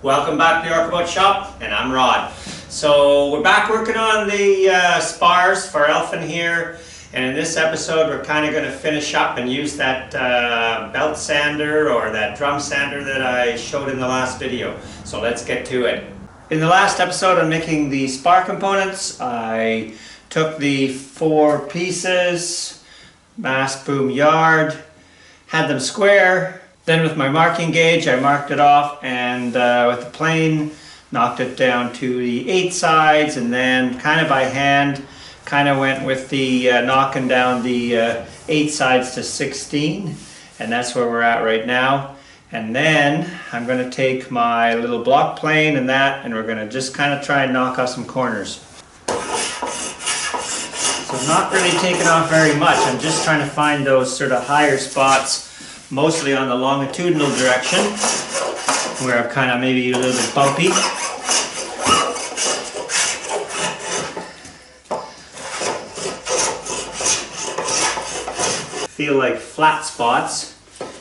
Welcome back to the Orbital Shop, and I'm Rod. So we're back working on the spars for Elfyn here, and in this episode we're kind of going to finish up and use that belt sander or that drum sander that I showed in the last video. So let's get to it. In the last episode on making the spar components, I took the 4 pieces, mast, boom, yard, had them square. Then with my marking gauge I marked it off, and with the plane knocked it down to the 8 sides, and then kind of by hand went with the knocking down the 8 sides to 16, and that's where we're at right now. And then I'm going to take my little block plane and we're going to just kind of try and knock off some corners. So I'm not really taking off very much, I'm just trying to find those sort of higher spots, mostly on the longitudinal direction, where I'm kind of maybe a little bit bumpy. Feel like flat spots,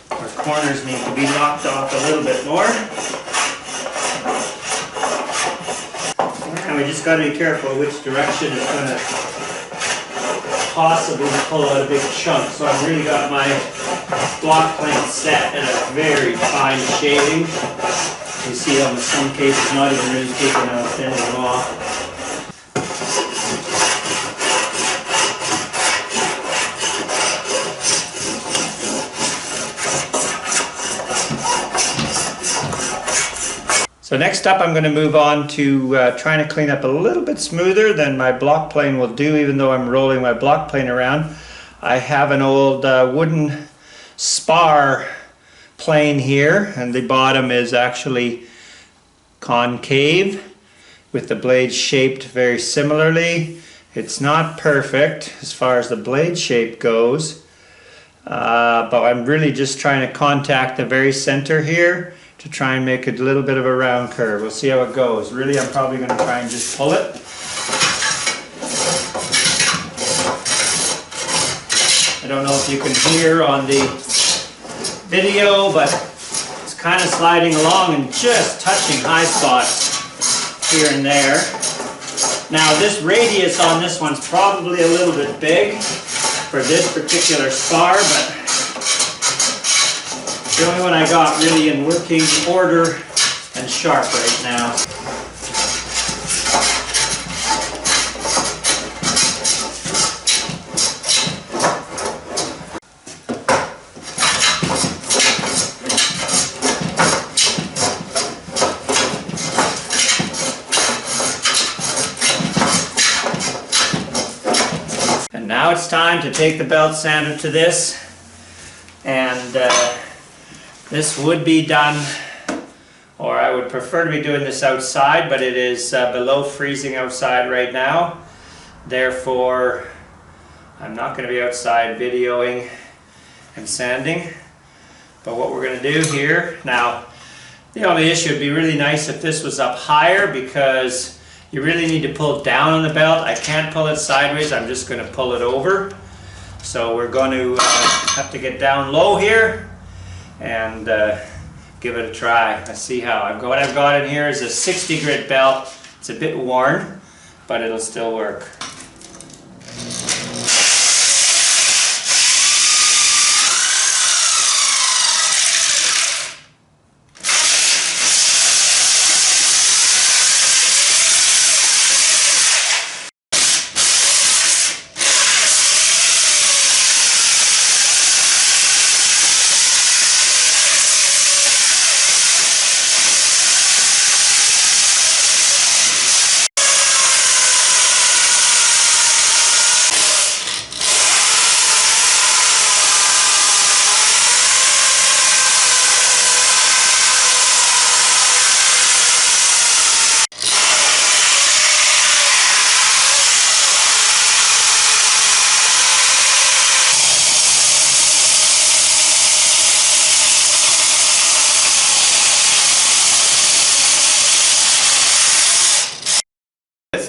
where corners need to be knocked off a little bit more. And we just got to be careful which direction is going to possibly pull out a big chunk. So I've really got my block plane set in a very fine shading. You see in some cases not even really taking anything off. So next up I'm going to move on to trying to clean up a little bit smoother than my block plane will do, even though I'm rolling my block plane around. I have an old wooden spar plane here, and the bottom is actually concave with the blade shaped very similarly. It's not perfect as far as the blade shape goes, but I'm really just trying to contact the very center here to try and make a little bit of a round curve. We'll see how it goes. Really, I'm probably going to try and just pull it. I don't know if you can hear on the video, but it's kind of sliding along and just touching high spots here and there. Now this radius on this one's probably a little bit big for this particular spar, but the only one I got really in working order and sharp right now. And now it's time to take the belt sander to this, and this would be done, or I would prefer to be doing this outside, but it is below freezing outside right now. Therefore, I'm not going to be outside videoing and sanding. But what we're going to do here, now, the only issue would be really nice if this was up higher, because you really need to pull down on the belt. I can't pull it sideways, I'm just going to pull it over. So we're going to have to get down low here and give it a try. Let's see how. What I've got in here is a 60 grit belt. It's a bit worn, but it'll still work.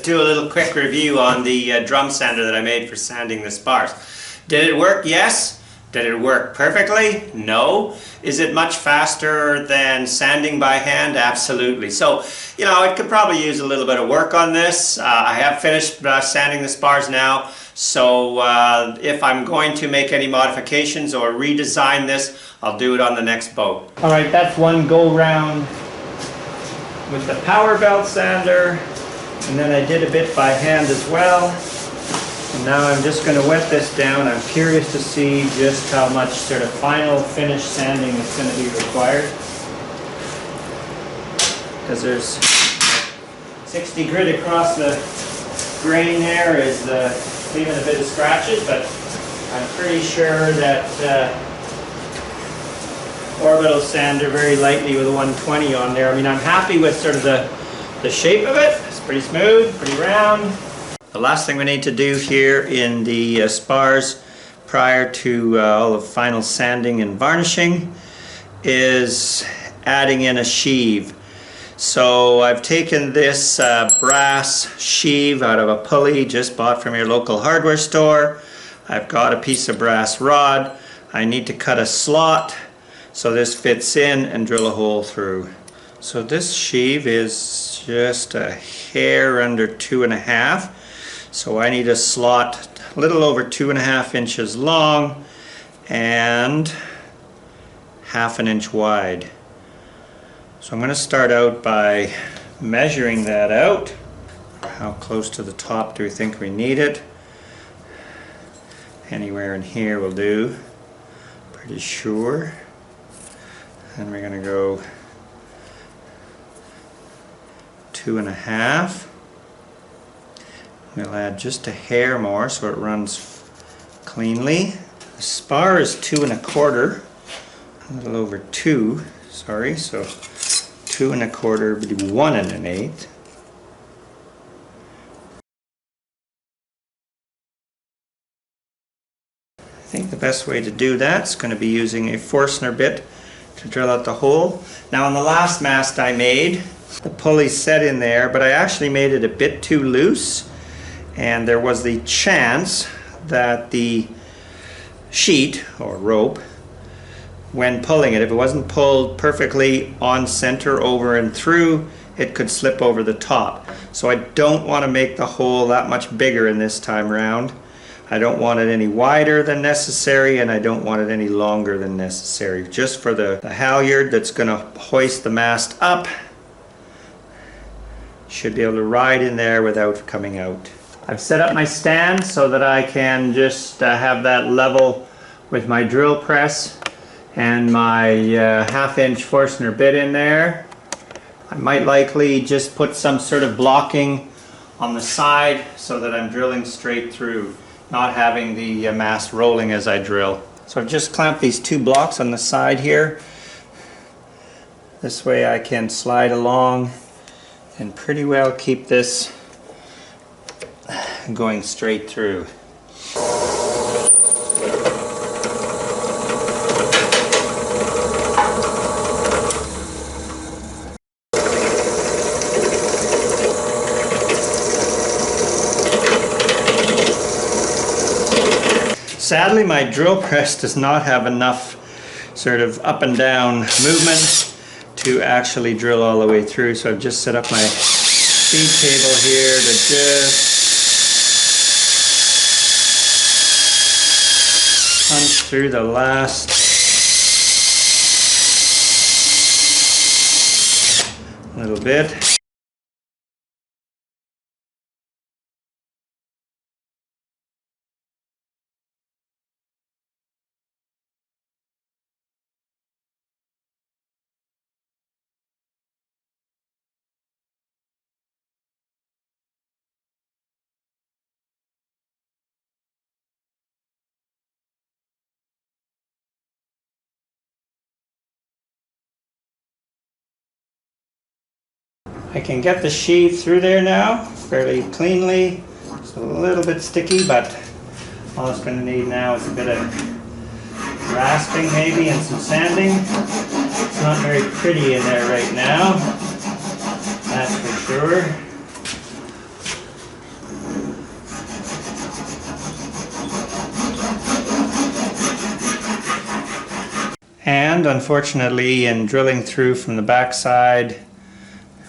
Do a little quick review on the drum sander that I made for sanding the spars. Did it work? Yes. Did it work perfectly? No. Is it much faster than sanding by hand? Absolutely. So, you know, it could probably use a little bit of work on this. I have finished sanding the spars now. So if I'm going to make any modifications or redesign this, I'll do it on the next boat. All right, that's one go round with the power belt sander. And then I did a bit by hand as well. And now I'm just going to wet this down. I'm curious to see just how much sort of final finish sanding is going to be required. Because there's 60 grit across the grain there is leaving a bit of scratches, but I'm pretty sure that Orbital Sander very lightly with a 120 on there. I mean, I'm happy with sort of the shape of it. It's pretty smooth, pretty round. The last thing we need to do here in the spars prior to all the final sanding and varnishing is adding in a sheave. So I've taken this brass sheave out of a pulley just bought from your local hardware store. I've got a piece of brass rod. I need to cut a slot so this fits in and drill a hole through. So this sheave is just a hair under 2.5. So I need a slot a little over 2.5 inches long and 1/2 inch wide. So I'm going to start out by measuring that out. How close to the top do we think we need it? Anywhere in here will do, pretty sure. And we're going to go 2.5. We'll add just a hair more so it runs cleanly. The spar is 2 1/4, a little over 2, sorry, so 2 1/4 would be 1 1/8. I think the best way to do that is going to be using a Forstner bit to drill out the hole. Now on the last mast I made, the pulley set in there, but I actually made it a bit too loose. And there was the chance that the sheet or rope, when pulling it, if it wasn't pulled perfectly on center over and through, it could slip over the top. So I don't want to make the hole that much bigger in this time around. I don't want it any wider than necessary, and I don't want it any longer than necessary. Just for the halyard that's going to hoist the mast up, should be able to ride in there without coming out. I've set up my stand so that I can just have that level with my drill press and my 1/2 inch Forstner bit in there. I might likely just put some sort of blocking on the side so that I'm drilling straight through, not having the mast rolling as I drill. So I've just clamped these 2 blocks on the side here. This way I can slide along and pretty well keep this going straight through. Sadly, my drill press does not have enough sort of up and down movement to actually drill all the way through, so I've just set up my feed table here to just punch through the last little bit. I can get the sheave through there now fairly cleanly. It's a little bit sticky, but all it's going to need now is a bit of rasping maybe and some sanding. It's not very pretty in there right now, that's for sure. sand. Unfortunately, in drilling through from the backside,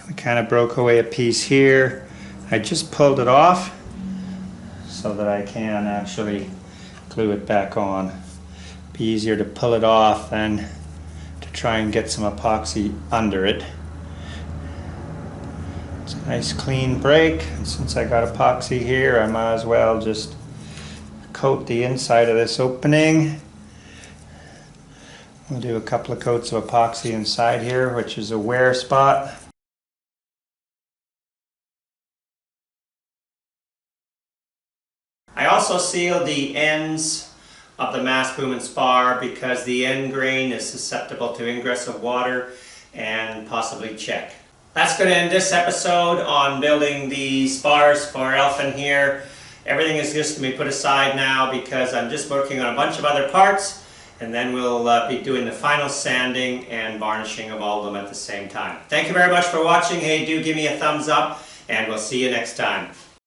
we kind of broke away a piece here. I just pulled it off so that I can actually glue it back on. Be easier to pull it off than to try and get some epoxy under it. It's a nice clean break, and since I got epoxy here, I might as well just coat the inside of this opening. We'll do a couple of coats of epoxy inside here, which is a wear spot. I also sealed the ends of the mast boom and spar because the end grain is susceptible to ingress of water and possibly check. That's going to end this episode on building the spars for Elfyn here. Everything is just going to be put aside now because I'm just working on a bunch of other parts, and then we'll be doing the final sanding and varnishing of all of them at the same time. Thank you very much for watching. Hey, do give me a thumbs up, and we'll see you next time.